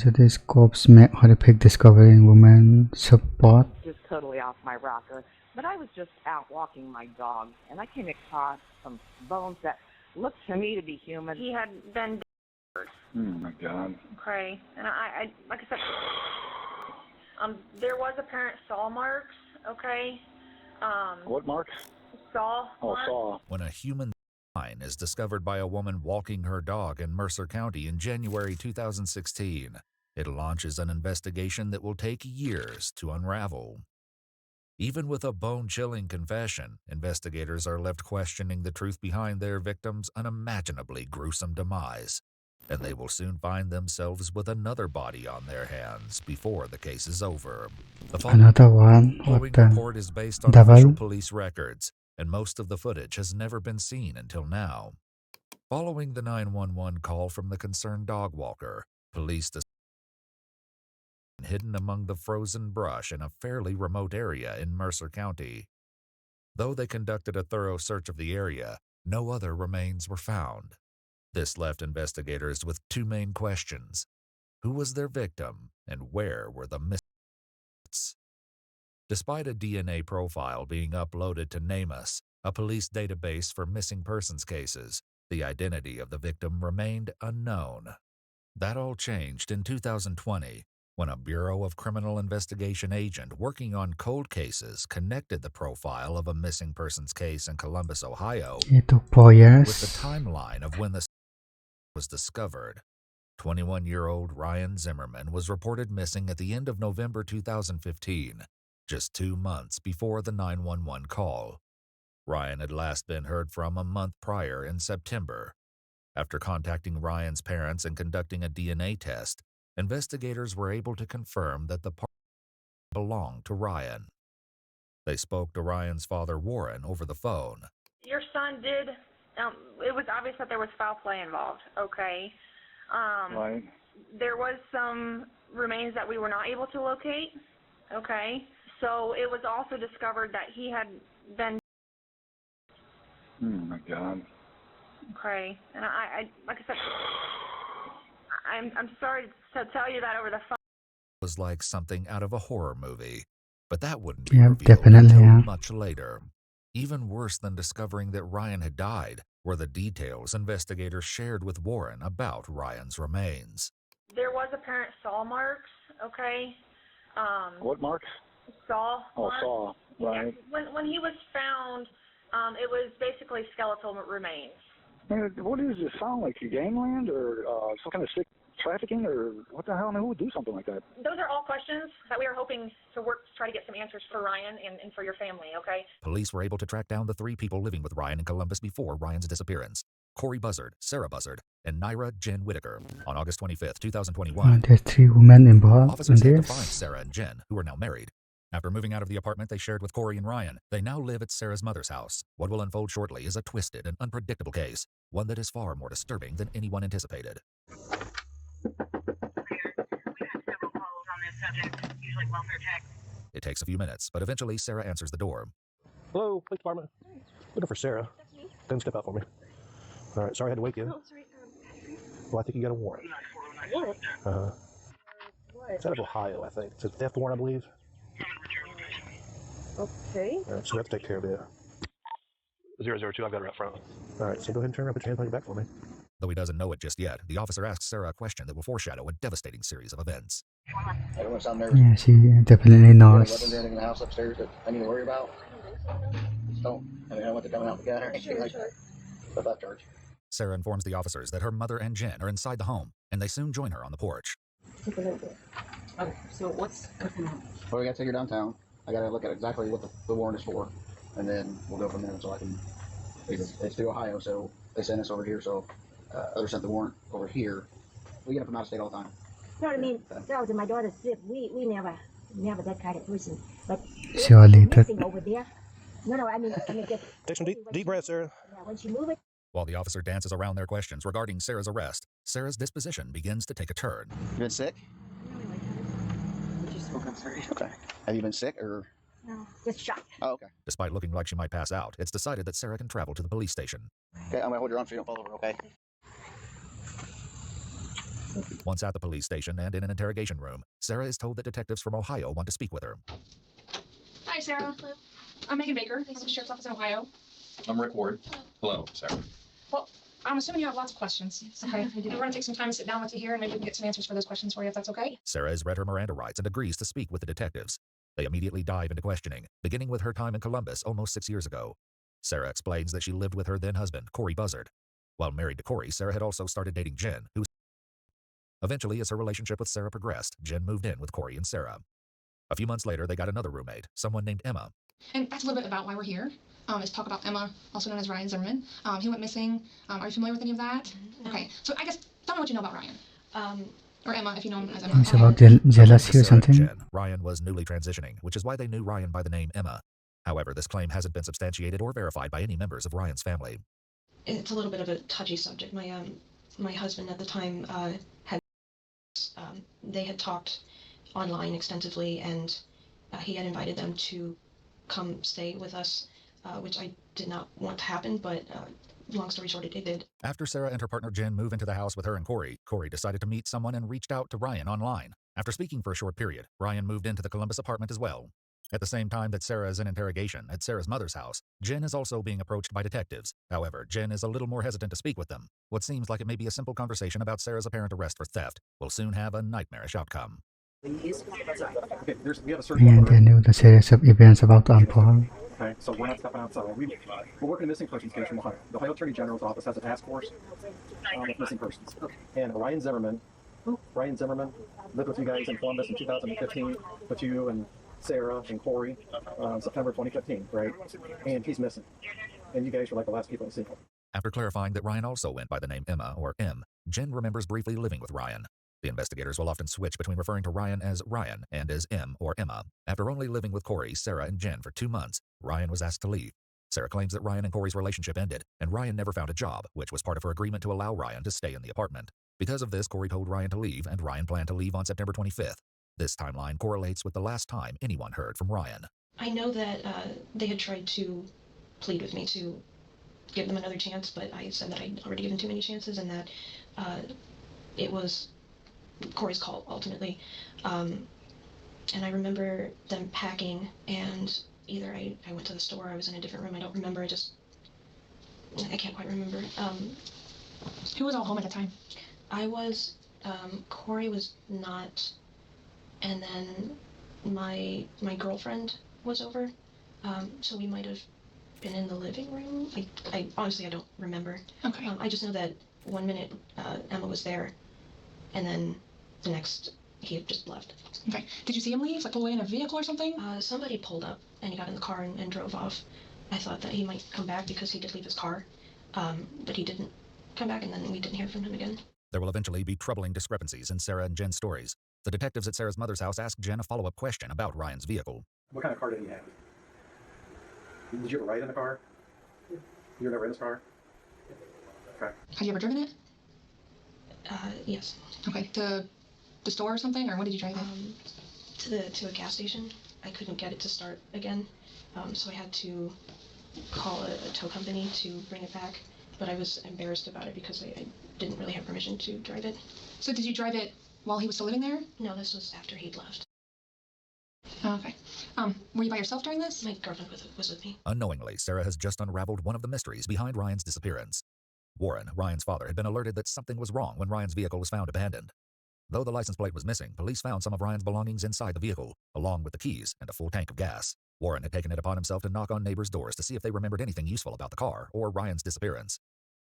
Today's cops make horrific discovering woman support. Just totally off my rocker. But I was just out walking my dog, and I came across some bones that looked to me to be human. He had been dead. Oh my God. Okay, and I like I said, there was apparent saw marks. Okay. What marks? Saw. Oh, marks. saw. When a human spine is discovered by a woman walking her dog in Mercer County in January 2016, it launches an investigation that will take years to unravel. Even with a bone-chilling confession, investigators are left questioning the truth behind their victim's unimaginably gruesome demise, and they will soon find themselves with another body on their hands before the case is over. The Another one. following What the report is based on devil? official police records, and most of the footage has never been seen until now. Following the 911 call from the concerned dog walker, police hidden among the frozen brush in a fairly remote area in Mercer County. Though they conducted a thorough search of the area, no other remains were found. This left investigators with two main questions: who was their victim, and where were the missing? Despite a DNA profile being uploaded to NamUs, a police database for missing persons cases, the identity of the victim remained unknown. That all changed in 2020, when a Bureau of Criminal Investigation agent working on cold cases connected the profile of a missing persons case in Columbus, Ohio, It took 4 years. with the timeline of when the was discovered. 21-year-old Ryan Zimmerman was reported missing at the end of November 2015, just 2 months before the 911 call. Ryan had last been heard from a month prior in September. After contacting Ryan's parents and conducting a DNA test, investigators were able to confirm that the part belonged to Ryan. They spoke to Ryan's father, Warren, over the phone. Your son did. It was obvious that there was foul play involved. Okay. Right. There was some remains that we were not able to locate. Okay. So it was also discovered that he had been. Oh my God. Okay. And I like I said, I'm sorry to tell you that over the phone. It was like something out of a horror movie, but that wouldn't be Yeah, revealed definitely, until yeah. much later. Even worse than discovering that Ryan had died were the details investigators shared with Warren about Ryan's remains. There was apparent saw marks. Okay. What marks? Saw. Oh, marks. saw. Right. Yeah. When he was found, it was basically skeletal remains. Man, what does this sound like? Gangland or some kind of sick trafficking or what the hell? I mean, who would do something like that? Those are all questions that we are hoping to work to try to get some answers for Ryan and for your family, okay? Police were able to track down the 3 people living with Ryan in Columbus before Ryan's disappearance: Corey Buzzard, Sarah Buzzard, and Naira Jen Whitaker. On August 25th, 2021, There's 3 women involved in officers had to find this. Sarah and Jen, who are now married. After moving out of the apartment they shared with Corey and Ryan, they now live at Sarah's mother's house. What will unfold shortly is a twisted and unpredictable case, one that is far more disturbing than anyone anticipated. It takes a few minutes, but eventually Sarah answers the door. Hello, police department. Looking for Sarah. Go and step out for me. All right, sorry I had to wake you. Well, I think you got a warrant. Warrant? It's out of Ohio, I think. It's a theft warrant, I believe. Okay. All right, so we have to take care of it. 002, I've got her out front. All right, so go ahead and turn around, put your hands on your back for me. Though he doesn't know it just yet, the officer asks Sarah a question that will foreshadow a devastating series of events. I don't want to sound nervous. Yeah, she definitely You have knows. weapons or anything in the house upstairs that I need to worry about? Just don't. I mean, I don't want to coming out the gun or anything like that. But that charge. Sarah informs the officers that her mother and Jen are inside the home, and they soon join her on the porch. Okay, so what's going on? Well, we got to take her downtown. I got to look at exactly what the warrant is for, and then we'll go from there. So I can. It's through Ohio, so they sent us over here. So others sent the warrant over here. We get them from out of state all the time. No, I mean, that was my daughter's trip. We never that kind of person. But Surely that missing over there. No, I mean just Take some deep breaths, Sarah. yeah, when she move it. While the officer dances around their questions regarding Sarah's arrest, Sarah's disposition begins to take a turn. You been sick? We just spoke, I'm sorry. Okay. Have you been sick or? No, just shocked. Oh, okay. Despite looking like she might pass out, it's decided that Sarah can travel to the police station. Okay, I'm gonna hold your arm so you don't fall over. Okay. Once at the police station and in an interrogation room, Sarah is told that detectives from Ohio want to speak with her. Hi, Sarah. I'm Megan Baker, from the Sheriff's Office in Ohio. I'm Rick Ward. Hello, Sarah. Well, I'm assuming you have lots of questions. Okay. We're going to take some time to sit down with you here, and maybe we can get some answers for those questions for you, if that's okay. Sarah has read her Miranda rights and agrees to speak with the detectives. They immediately dive into questioning, beginning with her time in Columbus almost 6 years ago. Sarah explains that she lived with her then-husband, Corey Buzzard. While married to Corey, Sarah had also started dating Jen, who... Eventually, as her relationship with Sarah progressed, Jen moved in with Corey and Sarah. A few months later, they got another roommate, someone named Emma. And that's a little bit about why we're here. Is talk about Emma, also known as Ryan Zimmerman. He went missing. Are you familiar with any of that? No. Okay, so I guess tell me what you know about Ryan. Or Emma, if you know him as Emma. It's about jealousy or something. Jen, Ryan was newly transitioning, which is why they knew Ryan by the name Emma. However, this claim hasn't been substantiated or verified by any members of Ryan's family. It's a little bit of a touchy subject. My husband at the time they had talked online extensively, and he had invited them to come stay with us, which I did not want to happen, but long story short, it did. After Sarah and her partner Jen moved into the house with her and Corey decided to meet someone and reached out to Ryan online. After speaking for a short period, Ryan moved into the Columbus apartment as well. At the same time that Sarah is in interrogation at Sarah's mother's house, Jen is also being approached by detectives. However, Jen is a little more hesitant to speak with them. What seems like it may be a simple conversation about Sarah's apparent arrest for theft will soon have a nightmarish outcome. Okay, we have a certain And they knew the series of events about to unfold. Okay, so we're not stepping outside. We're working a missing persons case from Ohio. The Ohio Attorney General's office has a task force of missing persons. And Ryan Zimmerman lived with you guys in Columbus in 2015, with you and Sarah and Corey, September 2015, right? And he's missing. And you guys were like the last people to see him. After clarifying that Ryan also went by the name Emma, or M, Jen remembers briefly living with Ryan. The investigators will often switch between referring to Ryan as Ryan and as M or Emma. After only living with Corey, Sarah, and Jen for 2 months, Ryan was asked to leave. Sarah claims that Ryan and Corey's relationship ended, and Ryan never found a job, which was part of her agreement to allow Ryan to stay in the apartment. Because of this, Corey told Ryan to leave, and Ryan planned to leave on September 25th. This timeline correlates with the last time anyone heard from Ryan. I know that they had tried to plead with me to give them another chance, but I said that I'd already given too many chances, and that it was Corey's call, ultimately. And I remember them packing, and either I went to the store, or I was in a different room, I don't remember, I can't quite remember. Who was all home at the time? I was, Corey was not, and then my girlfriend was over, so we might have been in the living room. I honestly, I don't remember. Okay. I just know that 1 minute Emma was there, and then the next he had just left. Okay. Did you see him leave? Like pull away in a vehicle or something? Somebody pulled up and he got in the car and drove off. I thought that he might come back because he did leave his car, but he didn't come back, and then we didn't hear from him again. There will eventually be troubling discrepancies in Sarah and Jen's stories. The detectives at Sarah's mother's house asked Jen a follow-up question about Ryan's vehicle. What kind of car did he have? Did you ever ride in the car? You were never in his car? Okay. Had you ever driven it? Yes. Okay. To the store or something, or what did you drive it? To a gas station. I couldn't get it to start again, so I had to call a tow company to bring it back. But I was embarrassed about it because I didn't really have permission to drive it. So did you drive it while he was still living there? No, this was after he'd left. Oh, okay. Were you by yourself during this? My girlfriend was with me. Unknowingly, Sarah has just unraveled one of the mysteries behind Ryan's disappearance. Warren, Ryan's father, had been alerted that something was wrong when Ryan's vehicle was found abandoned. Though the license plate was missing, police found some of Ryan's belongings inside the vehicle, along with the keys and a full tank of gas. Warren had taken it upon himself to knock on neighbors' doors to see if they remembered anything useful about the car or Ryan's disappearance.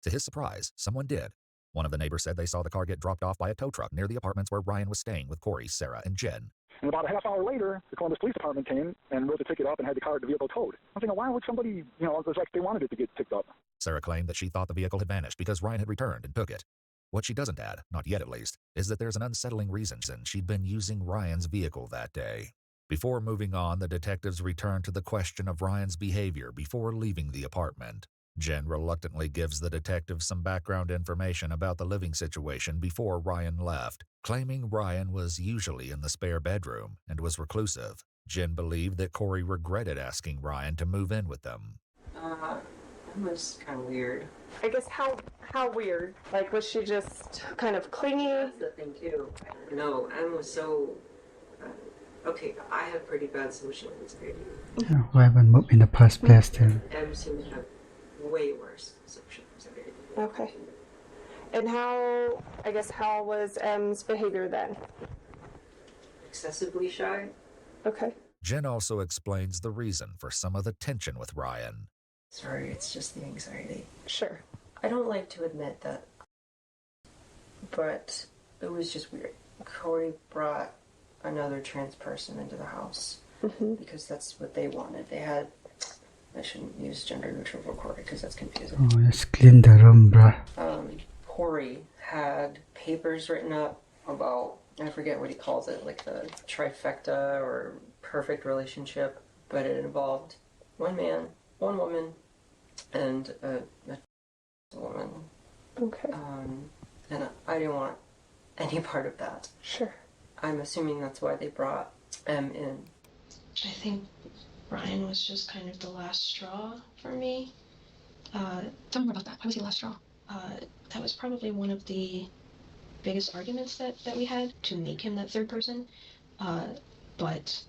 To his surprise, someone did. One of the neighbors said they saw the car get dropped off by a tow truck near the apartments where Ryan was staying with Corey, Sarah, and Jen. And about a half hour later, the Columbus Police Department came and wrote the ticket up and had the vehicle towed. I'm thinking, why would somebody, it was like they wanted it to get picked up. Sarah claimed that she thought the vehicle had vanished because Ryan had returned and took it. What she doesn't add, not yet at least, is that there's an unsettling reason since she'd been using Ryan's vehicle that day. Before moving on, the detectives returned to the question of Ryan's behavior before leaving the apartment. Jen reluctantly gives the detectives some background information about the living situation before Ryan left, claiming Ryan was usually in the spare bedroom and was reclusive. Jen believed that Corey regretted asking Ryan to move in with them. It was kind of weird. I guess how weird? Like, was she just kind of clingy? That's the thing too. No, Em was so. Okay, I have pretty bad social anxiety. Why even move in the first place then? Em seemed to have way worse social anxiety. Okay. And how was M's behavior then? Excessively shy. Okay. Jen also explains the reason for some of the tension with Ryan. Sorry, it's just the anxiety. Sure. I don't like to admit that, but it was just weird. Corey brought another trans person into the house because that's what they wanted. I shouldn't use gender neutral for Corey because that's confusing. Oh, just clean the room, bruh. Corey had papers written up about, I forget what he calls it, like the trifecta or perfect relationship, but it involved one man, one woman, and a woman. Okay. And I didn't want any part of that. Sure. I'm assuming that's why they brought Em in. I think Ryan was just kind of the last straw for me. Tell me more about that. Why was he the last straw? That was probably one of the biggest arguments that we had to make him that third person. But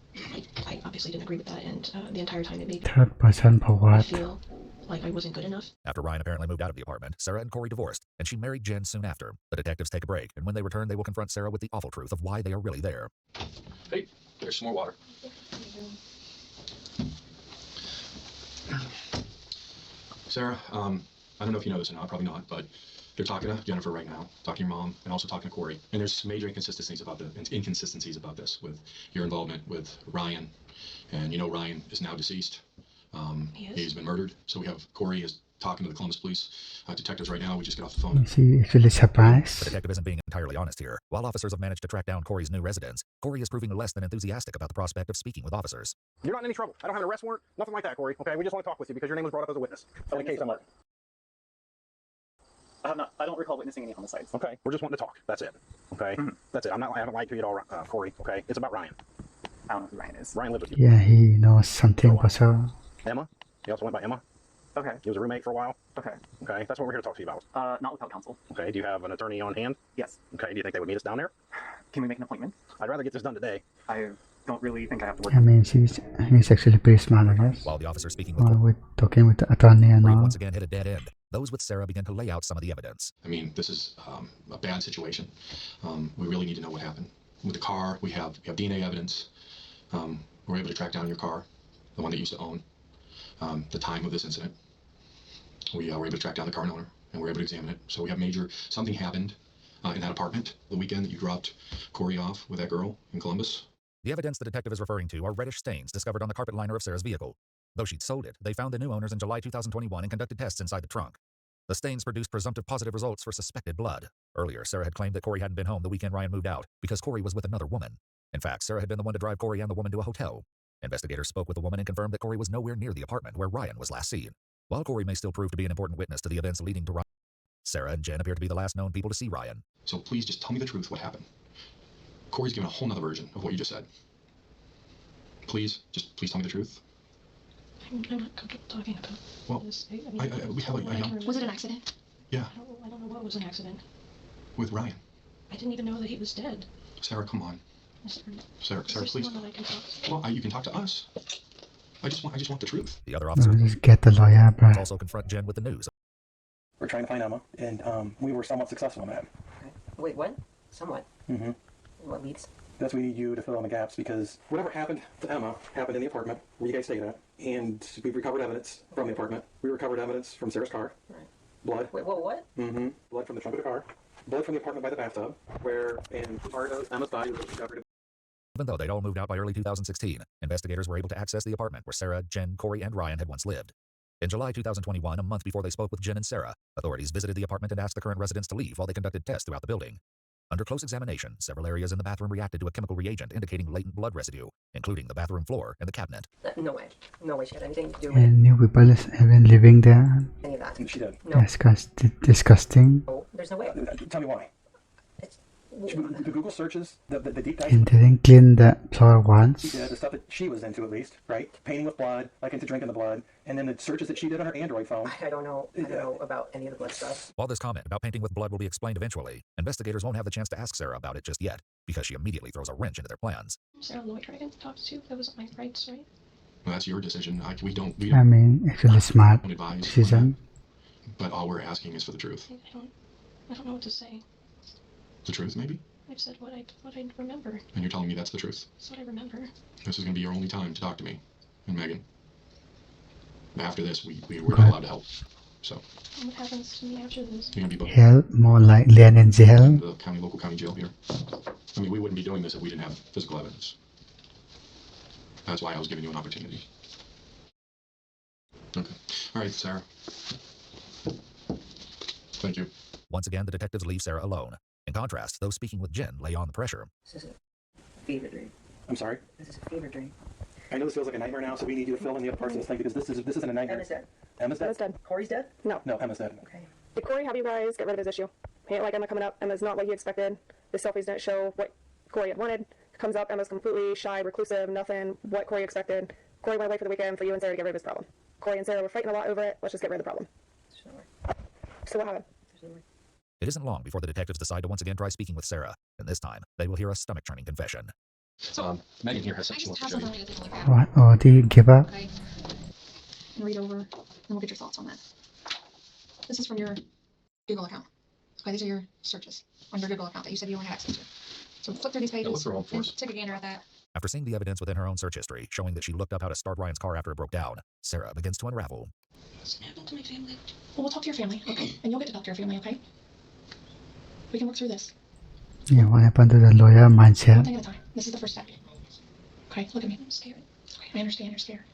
I obviously didn't agree with that, and the entire time it made Third person for me what? feel like I wasn't good enough. After Ryan apparently moved out of the apartment, Sarah and Corey divorced, and she married Jen soon after. The detectives take a break, and when they return, they will confront Sarah with the awful truth of why they are really there. Hey, there's some more water. Sarah, I don't know if you know this or not, probably not, but they're talking to Jennifer right now, talking to your mom, and also talking to Corey. And there's some major inconsistencies about this with your involvement with Ryan. And you know Ryan is now deceased. He's been murdered. So we have Corey is talking to the Columbus police detectives right now. We just got off the phone. Is he actually The surprised? detective isn't being entirely honest here. While officers have managed to track down Corey's new residence, Corey is proving less than enthusiastic about the prospect of speaking with officers. You're not in any trouble. I don't have an arrest warrant, nothing like that, Corey. Okay, we just want to talk with you because your name was brought up as a witness. So in case I'm like, I don't recall witnessing any homicides. okay, we're just wanting to talk. That's it. Okay, that's it. I haven't lied to you at all, Corey. Okay, it's about Ryan. I don't know who Ryan is. Ryan lived with you. Yeah, he knows something for sure. Emma. He also went by Emma. Okay. He was a roommate for a while. Okay. Okay, that's what we're here to talk to you about. Not without counsel. Okay, do you have an attorney on hand? Yes. Okay, do you think they would meet us down there? Can we make an appointment? I'd rather get this done today. I don't really think I have to work. I mean, he's actually pretty smart, I guess. While the officer speaking With talking with the attorney and Corey all. once again hit a dead end. Those with Sarah begin to lay out some of the evidence. I mean, this is a bad situation. We really need to know what happened. With the car, we have DNA evidence. We're able to track down your car, the one that you used to own, the time of this incident. We were able to track down the car owner, and we're able to examine it. So we have something happened in that apartment the weekend that you dropped Corey off with that girl in Columbus. The evidence the detective is referring to are reddish stains discovered on the carpet liner of Sarah's vehicle. Though she'd sold it, they found the new owners in July 2021 and conducted tests inside the trunk. The stains produced presumptive positive results for suspected blood. Earlier, Sarah had claimed that Corey hadn't been home the weekend Ryan moved out because Corey was with another woman. In fact, Sarah had been the one to drive Corey and the woman to a hotel. Investigators spoke with the woman and confirmed that Corey was nowhere near the apartment where Ryan was last seen. While Corey may still prove to be an important witness to the events leading to Ryan, Sarah and Jen appear to be the last known people to see Ryan. So please just tell me the truth, what happened. Corey's given a whole nother version of what you just said. Please tell me the truth. I'm not comfortable talking about this. We have a young... Was it an accident? Yeah. I don't know what was an accident. With Ryan. I didn't even know that he was dead. Sarah, come on. Sarah, please. Someone that I can talk to? Well, you can talk to us. I just want the truth. The other officer Just get the lawyer, bruh. also confront Jen with the news. We're trying to find Emma, and we were somewhat successful in that. Wait, what? Somewhat. Mm-hmm. What leads? That's we need you to fill in the gaps because whatever happened to Emma happened in the apartment where you guys stayed at, and we've recovered evidence from the apartment. We recovered evidence from Sarah's car. Right. Blood. Wait, what? Mm-hmm. Blood from the trunk of the car. Blood from the apartment by the bathtub, where in part of Emma's body was discovered. Even though they'd all moved out by early 2016, investigators were able to access the apartment where Sarah, Jen, Corey, and Ryan had once lived. In July 2021, a month before they spoke with Jen and Sarah, authorities visited the apartment and asked the current residents to leave while they conducted tests throughout the building. Under close examination, several areas in the bathroom reacted to a chemical reagent indicating latent blood residue, including the bathroom floor and the cabinet. No way. No way she had anything to do with And new people is even living there. any of that. She did. No. Disgusting. No, there's no way. Tell me why. The Google searches, the deep dive. He didn't clean the floor She once. did the stuff that she was into, at least, right? Painting with blood, like into drinking the blood, and then the searches that she did on her Android phone. I don't know about any of the blood stuff. While this comment about painting with blood will be explained eventually, investigators won't have the chance to ask Sarah about it just yet, because she immediately throws a wrench into their plans. Sarah Lloyd, right? I talked to. That wasn't my rights, right? Well, that's your decision. We don't I mean, actually smart advise, decision. but all we're asking is for the truth. I don't know what to say. The truth, maybe? I've said what I remember. And you're telling me that's the truth? That's what I remember. This is going to be your only time to talk to me and Megan. After this, we're not allowed to help. So. And what happens to me after this? You're going to be Hell, more like land in jail. the local county jail here. I mean, we wouldn't be doing this if we didn't have physical evidence. That's why I was giving you an opportunity. Okay. All right, Sarah. Thank you. Once again, the detectives leave Sarah alone. In contrast, those speaking with Jen lay on the pressure. This is a fever dream. I'm sorry? This is a fever dream. I know this feels like a nightmare now, so we need you to fill in the other parts of this thing, because this isn't a nightmare. Emma's dead. Emma's dead? Emma's dead. Corey's dead? No. No, Emma's dead. Okay. Did Corey have you guys get rid of his issue? He ain't like Emma coming up. Emma's not what he expected. The selfies didn't show what Corey had wanted. Comes up, Emma's completely shy, reclusive, nothing what Corey expected. Corey went away for the weekend for you and Sarah to get rid of his problem. Corey and Sarah were fighting a lot over it. Let's just get rid of the problem. So what happened? It isn't long before the detectives decide to once again try speaking with Sarah, and this time, they will hear a stomach-churning confession. Megan here has something she wants to show you. What? Or do you give up? Okay. And read over, and we'll get your thoughts on that. This is from your Google account. Okay, these are your searches on your Google account that you said you only had access to. So flip through these pages look through all and fours. take a gander at that. After seeing the evidence within her own search history, showing that she looked up how to start Ryan's car after it broke down, Sarah begins to unravel. What's happened to my family? Well, we'll talk to your family, okay? And you'll get to talk to your family, okay? We can work through this. Yeah, what happened to the lawyer One mindset? thing at a time. This is the first step. Okay, look at me. I'm scared. Okay, I understand you're scared.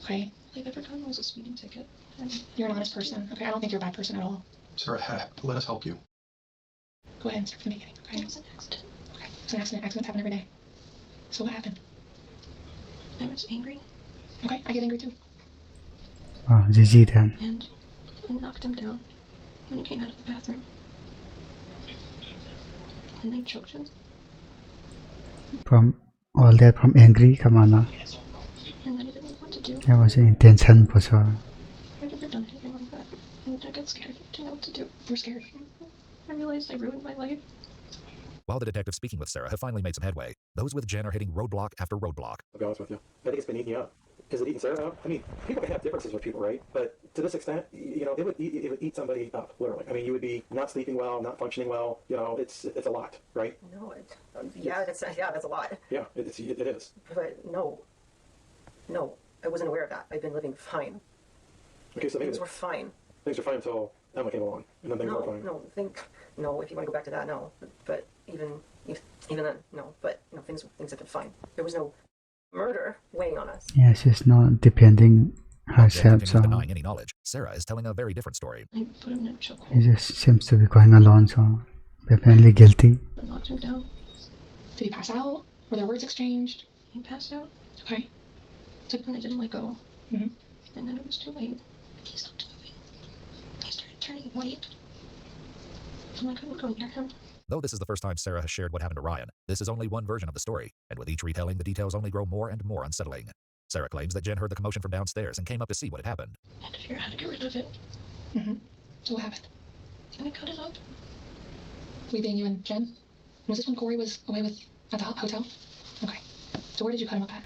Okay, All I've ever gotten was a speeding ticket. And you're an honest person. Okay, I don't think you're a bad person at all. Sarah, let us help you. Go ahead and start from the beginning, okay? it was an accident. Okay, it's an accident. Accidents happen every day. So what happened? I was angry Okay, I get angry too. Oh, GG then. and I knocked him down when he came out of the bathroom. And I choked him. From all that from angry, come on now. And then I didn't know what to do. That was an intention for sure. I've never done anything like that. And I got scared. I didn't know what to do. We're scared. I realized I ruined my life. While the detectives speaking with Sarah have finally made some headway, those with Jen are hitting roadblock after roadblock. I'll be honest with you. I think it's been eating you up. Is it eating Sarah up? I mean, people can have differences with people, right? But to this extent, you know, it would eat somebody up, literally. I mean, you would be not sleeping well, not functioning well. You know, it's a lot, right? No, that's a lot. Yeah, it is. But no, I wasn't aware of that. I've been living fine. Okay, so maybe Things were fine. things were fine until Emma came along, and then things were fine. No. If you want to go back to that, no. But even then, no. But things have been fine. There was no murder weighing on us. Yeah, she's not depending Jen herself, continues so denying any knowledge. Sarah is telling a very different story. I put him in a chokehold. he just seems to be going alone, so definitely guilty. I knocked him down. Did he pass out? Were there words exchanged? He passed out. Okay. And I didn't let go. Mm-hmm. And then it was too late. He stopped moving. He started turning white. And I couldn't go near him. Though this is the first time Sarah has shared what happened to Ryan, this is only one version of the story, and with each retelling, the details only grow more and more unsettling. Sarah claims that Jen heard the commotion from downstairs and came up to see what had happened. I had to figure out how to get rid of it. Mm-hmm. So what happened? And I cut it up. We being you and Jen? Was this when Corey was away at the hotel? Okay. So where did you cut him up at?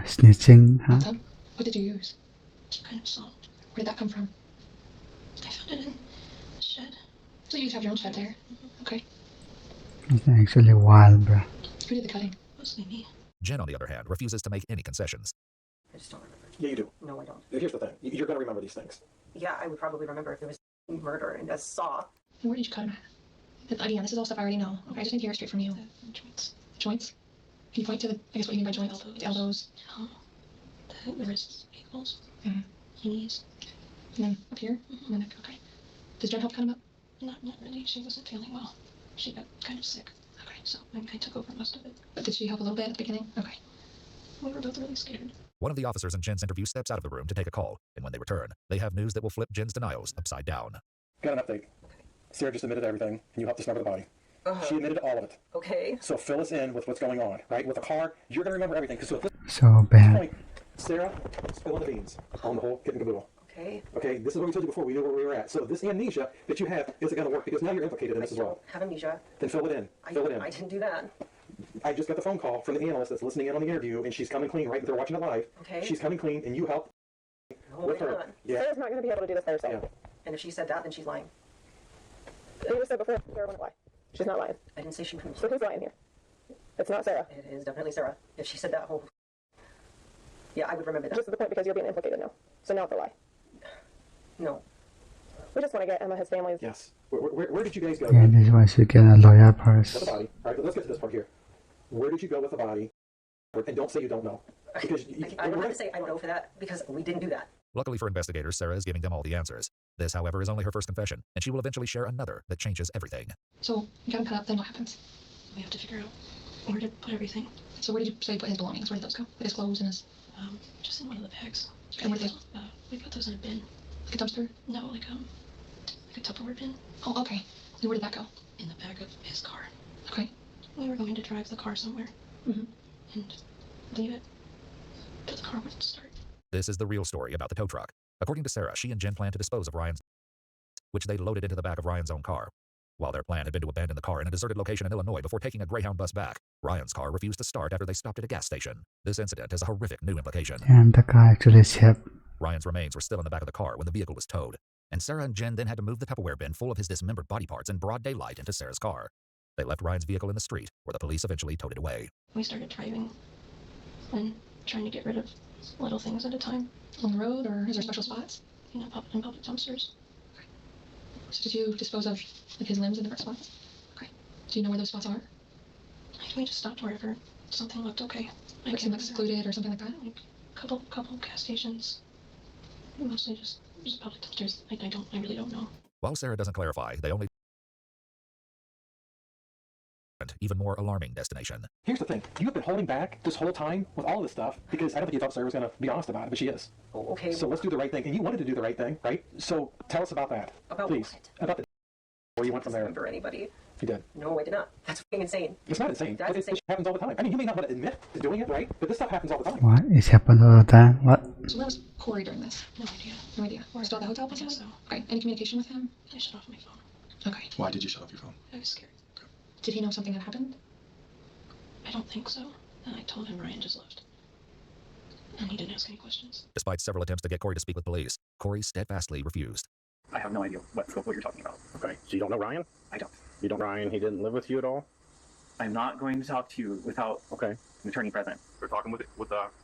Snitching, huh? Bathtub? What did you use? Kind of salt. Where did that come from? I found it in the shed. So you have your own shed there? Okay. It's actually wild, bro. Who did the cutting? Mostly me. Jen, on the other hand, refuses to make any concessions. I just don't remember. Yeah, you do. No, I don't. Here's the thing. You're going to remember these things. Yeah, I would probably remember if there was murder and a saw. And where did you cut him at? Again, this is all stuff I already know. Okay, I just need to hear it straight from you. The joints. Joints? Can you point to I guess what you mean by joints? The elbows. The wrists, ankles, Mm-hmm. knees. And then up here? And the neck. Okay. Does Jen help cut him up? Not really. She wasn't feeling well. She got kind of sick. Okay. So I took over most of it. But did she help a little bit at the beginning? Okay. We were both really scared. One of the officers in Jen's interview steps out of the room to take a call, and when they return, they have news that will flip Jen's denials upside down. Got an update. Sarah just admitted everything, and you helped dismember the body. She admitted all of it. Okay. So fill us in with what's going on, right? With the car, you're going to remember everything. Because at this So bad. point, Sarah, spilling the beans on the whole kit and caboodle. Okay. Okay, this is what we told you before. We knew where we were at. So this amnesia that you have isn't going to work because now you're implicated in this as well. Have amnesia. Then fill it in. Fill it in. I didn't do that. I just got the phone call from the analyst that's listening in on the interview, and she's coming clean, right? They're watching it live. Okay. She's coming clean, and you help with her. Yeah. Sarah's not going to be able to do this by herself. Yeah. And if she said that, then she's lying. You just said before, Sarah wouldn't lie. She's not lying. I didn't say she wouldn't. So who's lying here? It's not Sarah. It is definitely Sarah. If she said that whole... Yeah, I would remember that. Just to the point because you're being implicated now. So now it's a lie. No. We just want to get Emma his family's... Yes. Where did you guys go? And this was to get a lawyer With the first. body. All right, let's get to this part here. Where did you go with the body? And don't say you don't know. Because I don't have to say I don't know for that because we didn't do that. Luckily for investigators, Sarah is giving them all the answers. This, however, is only her first confession, and she will eventually share another that changes everything. So, you got him cut up, then what happens? We have to figure out where to put everything. So where did you say you put his belongings? Where did those go? Like his clothes and his... Just in one of the bags. And where did they go? We put those in a bin. Like a dumpster? No, like a Tupperware bin. Oh, okay. And where did that go? In the back of his car. Okay. We were going to drive the car somewhere. Mm-hmm. And leave it. But the car wouldn't start. This is the real story about the tow truck. According to Sarah, she and Jen planned to dispose of Ryan's, which they loaded into the back of Ryan's own car. While their plan had been to abandon the car in a deserted location in Illinois before taking a Greyhound bus back, Ryan's car refused to start after they stopped at a gas station. This incident has a horrific new implication. And the car actually shipped. Ryan's remains were still in the back of the car when the vehicle was towed, and Sarah and Jen then had to move the Tupperware bin full of his dismembered body parts in broad daylight into Sarah's car. They left Ryan's vehicle in the street, where the police eventually towed it away. We started driving and trying to get rid of little things at a time. On the road, or is there special spots? In public dumpsters. So did you dispose of like, his limbs in different spots? Okay. Do you know where those spots are? We just stopped wherever something looked okay. Like some excluded or something like that? Like couple gas stations. Mostly just public dumpsters. I really don't know. While Sarah doesn't clarify, they only even more alarming destination. Here's the thing. You have been holding back this whole time with all this stuff because I don't think you thought Sarah was going to be honest about it, but she is. Oh, okay. So let's do the right thing. And you wanted to do the right thing, right? So tell us about that. About please. what? About the where you went from there. I don't remember anybody. You did. No, I did not. That's fucking insane. It's not insane. That's insane. It happens all the time. I mean, you may not want to admit to doing it, right? But this stuff happens all the time. What? It happened all the time? What? So where was Corey during this? No idea. No idea. Still at the hotel? I guess so. Okay. Any communication with him? I shut off my phone. Okay. Why did you shut off your phone? I was scared. Did he know something had happened? I don't think so. And I told him Ryan just left. And he didn't ask any questions. Despite several attempts to get Corey to speak with police, Corey steadfastly refused. I have no idea what you're talking about. Okay, so you don't know Ryan? I don't. You don't know Ryan? He didn't live with you at all? I'm not going to talk to you without an attorney present. We're talking with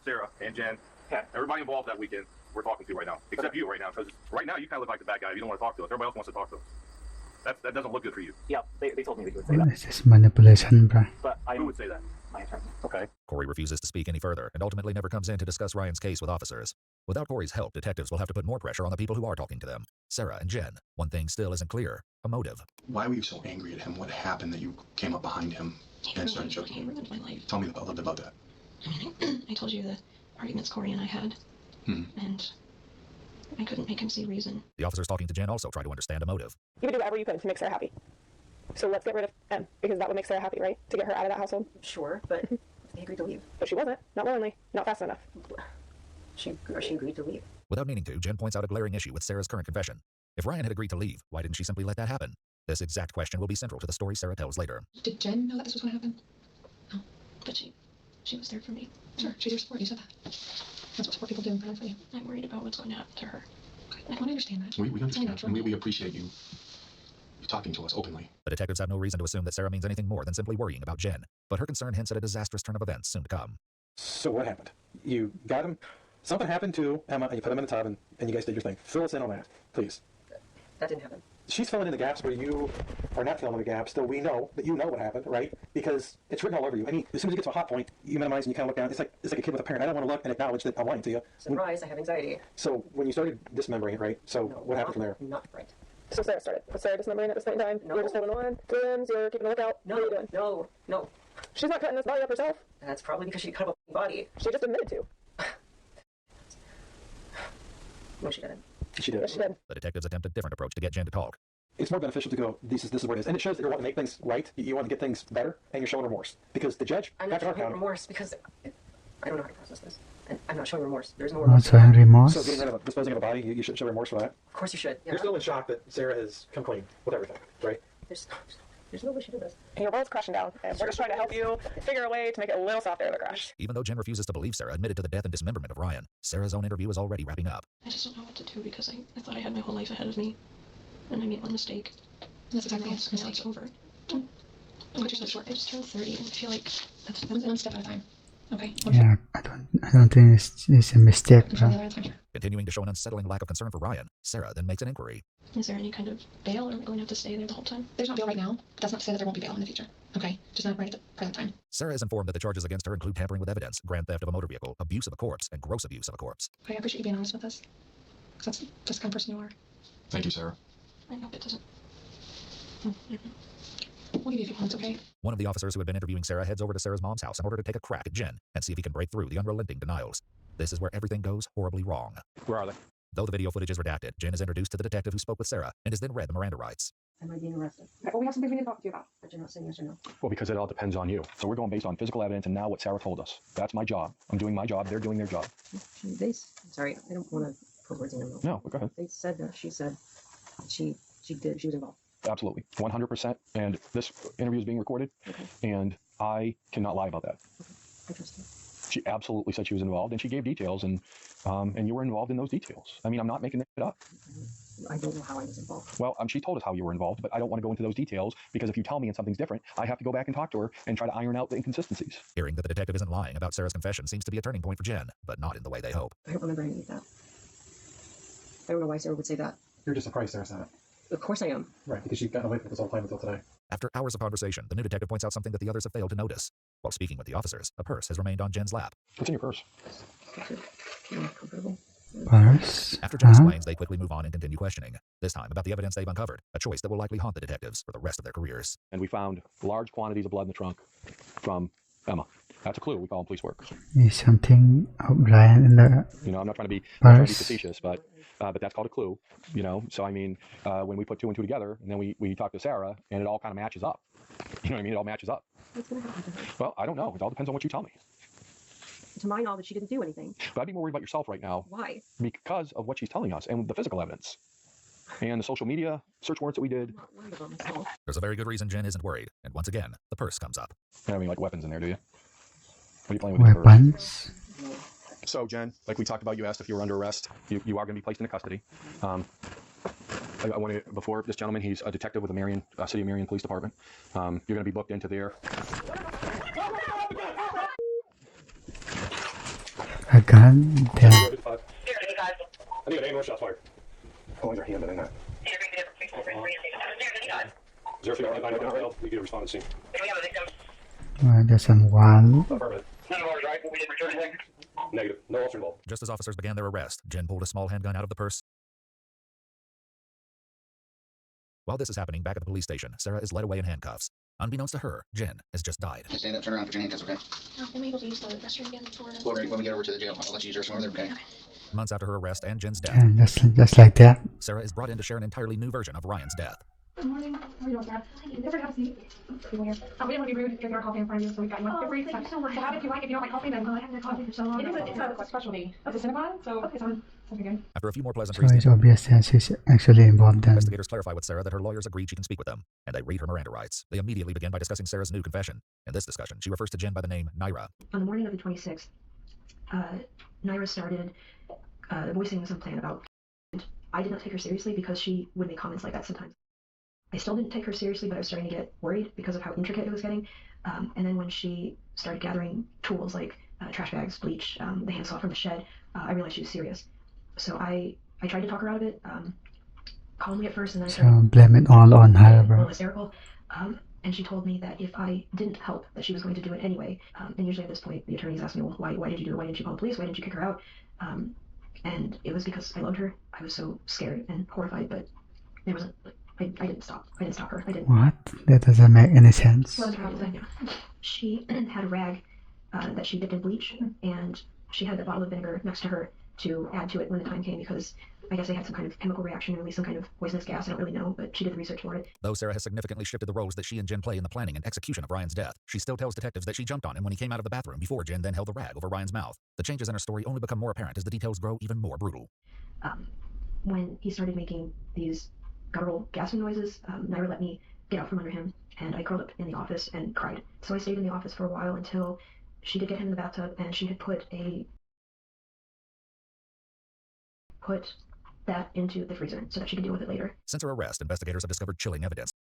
Sarah and Jen. Yeah. Everybody involved that weekend, we're talking to right now. Except you right now, because right now you kind of look like the bad guy. You don't want to talk to us. Everybody else wants to talk to us. That doesn't look good for you. Yeah, they told me that you would say What that. is this manipulation, bro? But Who would say that? My attorney. Okay. Corey refuses to speak any further and ultimately never comes in to discuss Ryan's case with officers. Without Corey's help, detectives will have to put more pressure on the people who are talking to them. Sarah and Jen. One thing still isn't clear. A motive. Why were you so angry at him? What happened that you came up behind him and started choking He him? ruined my life. Tell me a little bit about that. I told you the arguments Corey and I had. And I couldn't make him see reason. The officers talking to Jen also try to understand a motive. You would do whatever you could to make Sarah happy. So let's get rid of M, because that would make Sarah happy, right? To get her out of that household. Sure, but they agreed to leave. But she wasn't. Not willingly. Not fast enough. She agreed to leave. Without meaning to, Jen points out a glaring issue with Sarah's current confession. If Ryan had agreed to leave, why didn't she simply let that happen? This exact question will be central to the story Sarah tells later. Did Jen know that this was going to happen? No. But she was there for me. Sure, she's your support. You said that. That's what support people do and put on for you. I'm worried about what's going to happen to her. Okay. I want to understand that. We understand, and we appreciate you talking to us openly. The detectives have no reason to assume that Sarah means anything more than simply worrying about Jen, but her concern hints at a disastrous turn of events soon to come. So what happened? You got him? Something happened to Emma, and you put him in the tub, and you guys did your thing. Fill us in on that, please. That didn't happen. She's filling in the gaps where you are not filling in the gaps, though we know that you know what happened, right? Because it's written all over you. I mean, as soon as you get to a hot point, you minimize and you kind of look down. It's like a kid with a parent. I don't want to look and acknowledge that I'm lying to you. Surprise, I have anxiety. So when you started dismembering it, right? So No, what happened from there? Not right. So Sarah started. Was Sarah dismembering at this point in time? No. You're just holding on. Limbs, you're keeping a lookout. No, What are you doing? no. She's not cutting this body up herself. That's probably because she cut up a body. She just admitted to. No, she didn't. She did. Yes, she did. The detectives attempt a different approach to get Jen to talk. it's more beneficial to go, this is what it is. And it shows that you want to make things right, you want to get things better, and you're showing remorse. Because the judge... I'm not showing remorse because I don't know how to process this. And I'm not showing remorse. There's no Not remorse. showing remorse. So getting rid of disposing of a body, you should show remorse for that? Of course you should. Yeah. You're still in shock that Sarah has come clean with everything, right? There's no way she did this. And your boat's crashing down, and we're just trying to help you figure a way to make it a little softer in the crash. Even though Jen refuses to believe Sarah admitted to the death and dismemberment of Ryan, Sarah's own interview is already wrapping up. I just don't know what to do because I thought I had my whole life ahead of me, and I made one mistake. That's exactly Now it. it's over. I just turned 30, and I feel like that's one step at a time. Okay. Yeah, I don't think it's a mistake. Continuing to show an unsettling lack of concern for Ryan, Sarah then makes an inquiry. Is there any kind of bail, or are we going to have to stay there the whole time? There's not bail right now, but that's not to say that there won't be bail in the future. Okay? Just not right at the present time. Sarah is informed that the charges against her include tampering with evidence, grand theft of a motor vehicle, abuse of a corpse, and gross abuse of a corpse. Okay, I appreciate you being honest with us. Because that's just the kind of person you are. Thank you, Sarah. I hope it doesn't. We'll give you a few points, okay? One of the officers who had been interviewing Sarah heads over to Sarah's mom's house in order to take a crack at Jen and see if he can break through the unrelenting denials. This is where everything goes horribly wrong. Where are they? Though the video footage is redacted, Jen is introduced to the detective who spoke with Sarah and is then read the Miranda rights. Am I being arrested? Okay, well, we have some things we need to talk to you about. But you're not saying yes or no. Well, because it all depends on you. So we're going based on physical evidence and now what Sarah told us. That's my job. I'm doing my job. They're doing their job. Sorry, I don't want to put words in your mouth. No, go ahead. They said that she said she was involved. Absolutely. 100%. And this interview is being recorded. Okay. And I cannot lie about that. Okay. I trust you. She absolutely said she was involved, and she gave details, and you were involved in those details. I mean, I'm not making it up. I don't know how I was involved. Well, she told us how you were involved, but I don't want to go into those details because if you tell me and something's different, I have to go back and talk to her and try to iron out the inconsistencies. Hearing that the detective isn't lying about Sarah's confession seems to be a turning point for Jen, but not in the way they hope. I don't remember any of that. I don't know why Sarah would say that. You're just surprised Sarah said it. Of course I am. Right, because you've gotten away from this whole time until today. After hours of conversation, the new detective points out something that the others have failed to notice. While speaking with the officers, a purse has remained on Jen's lap. What's in your purse? Comfortable. Purse? After Jen explains, they quickly move on and continue questioning, this time about the evidence they've uncovered, a choice that will likely haunt the detectives for the rest of their careers. And we found large quantities of blood in the trunk from Emma. That's a clue. We call them police work. Is something of Ryan in the You know, I'm not trying to be purse? facetious, but that's called a clue. You know, so I mean, when we put two and two together, and then we talk to Sarah, and it all kind of matches up. You know what I mean? It all matches up. What's going to happen to her? Well, I don't know. It all depends on what you tell me. To my knowledge, she didn't do anything. But I'd be more worried about yourself right now. Why? Because of what she's telling us and the physical evidence. And the social media search warrants that we did. I'm not worried about myself. There's a very good reason Jen isn't worried, and once again, the purse comes up. You don't have any, like, weapons in there, do you? What are you playing with? Weapons? So, Jen, like we talked about, you asked if you were under arrest. You are going to be placed into custody. I want to, before this gentleman, he's a detective with the Marion, City of Marion Police Department. You're going to be booked into their... A gun? Damn. I think an ambulance shot fired. How long's your hand in that? 0 you get a response scene. There's someone. Affirmative. Negative. No officer involved. Just as officers began their arrest, Jen pulled a small handgun out of the purse. While this is happening back at the police station, Sarah is led away in handcuffs. Unbeknownst to her, Jen has just died. Stand up, turn around, put your handcuffs, okay? Am I able to use the restroom again before? Well, when we get over to the jail, I'll let you use your restroom over there, okay? Months after her arrest and Jen's death, And just like that. Sarah is brought in to share an entirely new version of Ryan's death. Good morning. How are you doing, Sarah? Never have a seat. People here. We didn't want to be rude, drinking our coffee in front of you, so we got you one. Feel free. Thank you so much. Have it if you like. If you don't like coffee, then I haven't had coffee for so long. It's a specialty. It's a Cinnabon, so okay, so good. After a few more So pleasantries, it's obvious that she's actually involved then. investigators clarify with Sarah that her lawyers agreed she can speak with them, and they read her Miranda rights. They immediately begin by discussing Sarah's new confession. In this discussion, she refers to Jen by the name Naira. On the morning of the 26th, Naira started voicing some plan about. I did not take her seriously because she would make comments like that sometimes. I still didn't take her seriously, but I was starting to get worried because of how intricate it was getting. And then when she started gathering tools like trash bags, bleach, the handsaw from the shed, I realized she was serious. So I tried to talk her out of it, calmly at first, and then I started So blame it all on her, a little bro. hysterical. And she told me that if I didn't help, that she was going to do it anyway. And usually at this point, the attorneys ask me, well, why did you do it? Why didn't you call the police? Why didn't you kick her out? And it was because I loved her. I was so scared and horrified, but there wasn't. I didn't stop. I didn't stop her. I didn't. What? That doesn't make any sense. Well, she had a rag that she dipped in bleach, and she had a bottle of vinegar next to her, to add to it when the time came because I guess they had some kind of chemical reaction or at least some kind of poisonous gas. I don't really know, but she did the research for it. Though Sarah has significantly shifted the roles that she and Jen play in the planning and execution of Ryan's death, she still tells detectives that she jumped on him when he came out of the bathroom before Jen then held the rag over Ryan's mouth. The changes in her story only become more apparent as the details grow even more brutal. When he started making these guttural gasping noises, Naira let me get out from under him, and I curled up in the office and cried. So I stayed in the office for a while until she did get him in the bathtub, and she had put that into the freezer so that she could deal with it later. Since her arrest, investigators have discovered chilling evidence,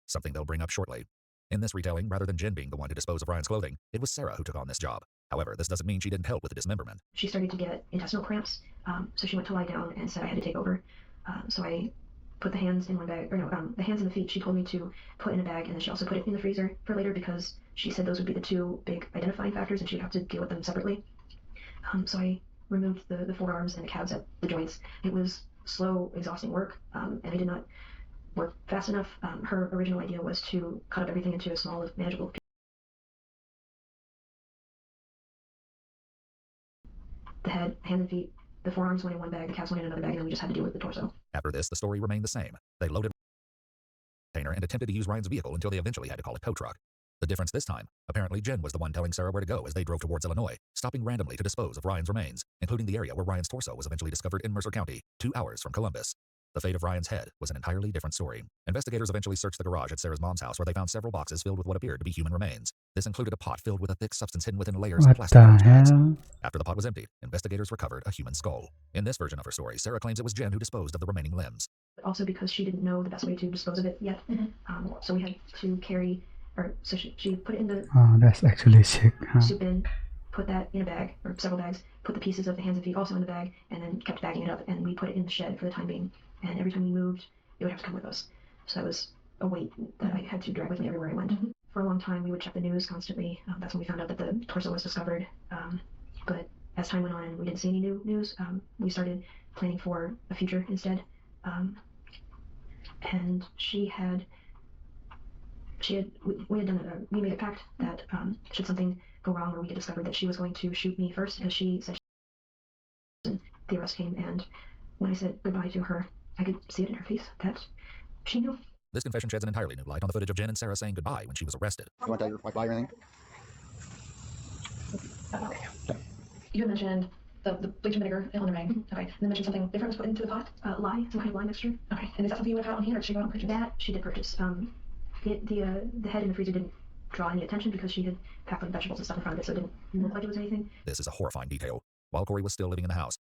something they'll bring up shortly. In this retelling, rather than Jen being the one to dispose of Ryan's clothing, it was Sarah who took on this job. However, this doesn't mean she didn't help with the dismemberment. She started to get intestinal cramps, so she went to lie down and said I had to take over. So I put the hands in one bag, the hands and the feet she told me to put in a bag, and then she also put it in the freezer for later because she said those would be the two big identifying factors and she'd have to deal with them separately. So I removed the forearms and the calves at the joints. It was slow, exhausting work, and I did not work fast enough. Her original idea was to cut up everything into a small, manageable piece. The head, hands and feet, the forearms went in one bag, the calves went in another bag, and then we just had to deal with the torso. After this, the story remained the same. They loaded a container and attempted to use Ryan's vehicle until they eventually had to call a tow truck. The difference this time, apparently Jen was the one telling Sarah where to go as they drove towards Illinois, stopping randomly to dispose of Ryan's remains, including the area where Ryan's torso was eventually discovered in Mercer County, 2 hours from Columbus. The fate of Ryan's head was an entirely different story. Investigators eventually searched the garage at Sarah's mom's house where they found several boxes filled with what appeared to be human remains. This included a pot filled with a thick substance hidden within layers of plastic garbage bags. After the pot was emptied, investigators recovered a human skull. In this version of her story, Sarah claims it was Jen who disposed of the remaining limbs. But also because she didn't know the best way to dispose of it yet, so we had to carry, so she put it in the that's actually sick, huh? soup bin, put that in a bag, or several bags, put the pieces of the hands and feet also in the bag, and then kept bagging it up, and we put it in the shed for the time being. And every time we moved, it would have to come with us. So that was a weight that I had to drag with me everywhere I went. For a long time, we would check the news constantly. That's when we found out that the torso was discovered. But as time went on and we didn't see any new news, we started planning for a future instead. And we made a pact that should something go wrong or we get discovered, that she was going to shoot me first, because she said the arrest came, and when I said goodbye to her, I could see it in her face that she knew. This confession sheds an entirely new light on the footage of Jen and Sarah saying goodbye when she was arrested. You want to tell your bye or anything? Okay. You had mentioned the bleach and vinegar on the ring. Okay. And then mentioned something different was put into the pot? Lye, some kind of lye mixture. Okay. And is that something you would have on hand, or did she go out and purchase? That she did purchase. The head in the freezer didn't draw any attention because she had packed like vegetables and stuff in front of it, so it didn't look like it was anything. This is a horrifying detail. While Corey was still living in the house,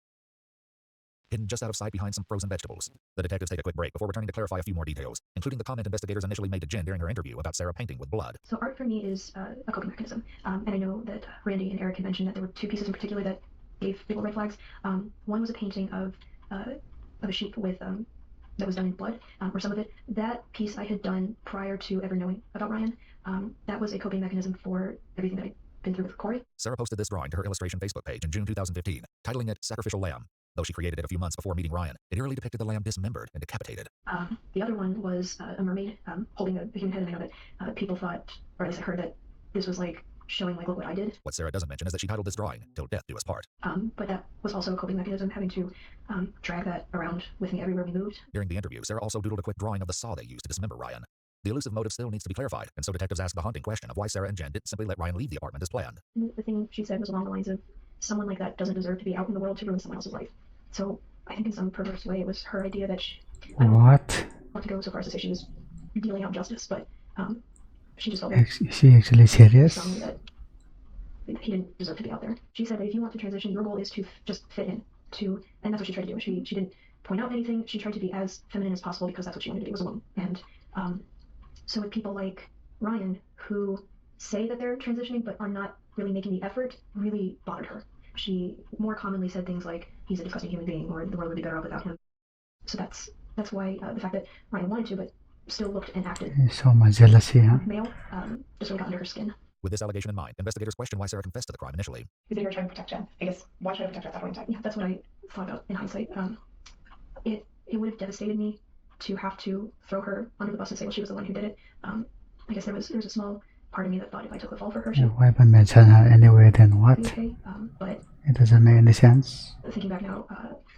hidden just out of sight behind some frozen vegetables, the detectives take a quick break before returning to clarify a few more details, including the comment investigators initially made to Jen during her interview about Sarah painting with blood. So art for me is a coping mechanism, and I know that Randy and Eric had mentioned that there were two pieces in particular that gave people red flags. One was a painting of a sheep with that was done in blood, or some of it. That piece I had done prior to ever knowing about Ryan. That was a coping mechanism for everything that I'd been through with Corey. Sarah posted this drawing to her illustration Facebook page in June 2015, titling it Sacrificial Lamb. Though she created it a few months before meeting Ryan, it eerily depicted the lamb dismembered and decapitated. The other one was a mermaid holding a human head, and I know that people thought, or at least I heard, that this was like showing like, look what I did. What Sarah doesn't mention is that she titled this drawing, Till Death Do Us Part. But that was also a coping mechanism, having to drag that around with me everywhere we moved. During the interview, Sarah also doodled a quick drawing of the saw they used to dismember Ryan. The elusive motive still needs to be clarified, and so detectives ask the haunting question of why Sarah and Jen didn't simply let Ryan leave the apartment as planned. The thing she said was along the lines of, someone like that doesn't deserve to be out in the world to ruin someone else's life. So I think in some perverse way it was her idea that she... I don't want to go so far as to say she was dealing out justice, but she just felt Is she actually serious? that he didn't deserve to be out there. She said that if you want to transition, your goal is to just fit in. And that's what she tried to do. She didn't point out anything. She tried to be as feminine as possible because that's what she wanted to be, was a woman. And so with people like Ryan, who say that they're transitioning but are not really making the effort, really bothered her. She more commonly said things like, he's a disgusting human being, or the world would be better off without him. So that's why the fact that Ryan wanted to, but still looked and acted so much jealousy, huh? male, just really got under her skin. With this allegation in mind, investigators question why Sarah confessed to the crime initially. Because they were trying to protect Jen. I guess, why should I protect her at that point in time? Yeah, that's what I thought about in hindsight. It would have devastated me to have to throw her under the bus and say, well, she was the one who did it. I guess there was a small part of me that thought if I took the fall for her, she why not mention her anyway, then what? okay. But It doesn't make any sense. Thinking back now,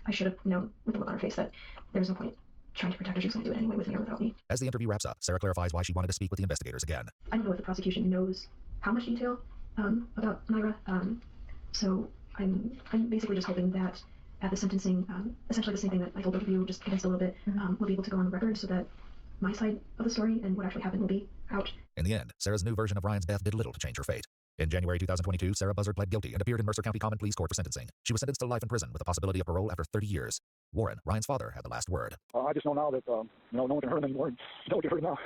I should have known with the look on her face that there was no point trying to protect her. She was going to do it anyway with me or without me. As the interview wraps up, Sarah clarifies why she wanted to speak with the investigators again. I don't know if the prosecution knows how much detail about Myra, so I'm basically just hoping that at the sentencing, essentially the same thing that I told both of you, just condensed a little bit, we'll be able to go on the record so that my side of the story and what actually happened will be out. In the end, Sarah's new version of Ryan's death did little to change her fate. In January 2022, Sarah Buzzard pled guilty and appeared in Mercer County Common Pleas Court for sentencing. She was sentenced to life in prison with the possibility of parole after 30 years. Warren, Ryan's father, had the last word. I just know now that no one can hurt him anymore. No one can hurt him now.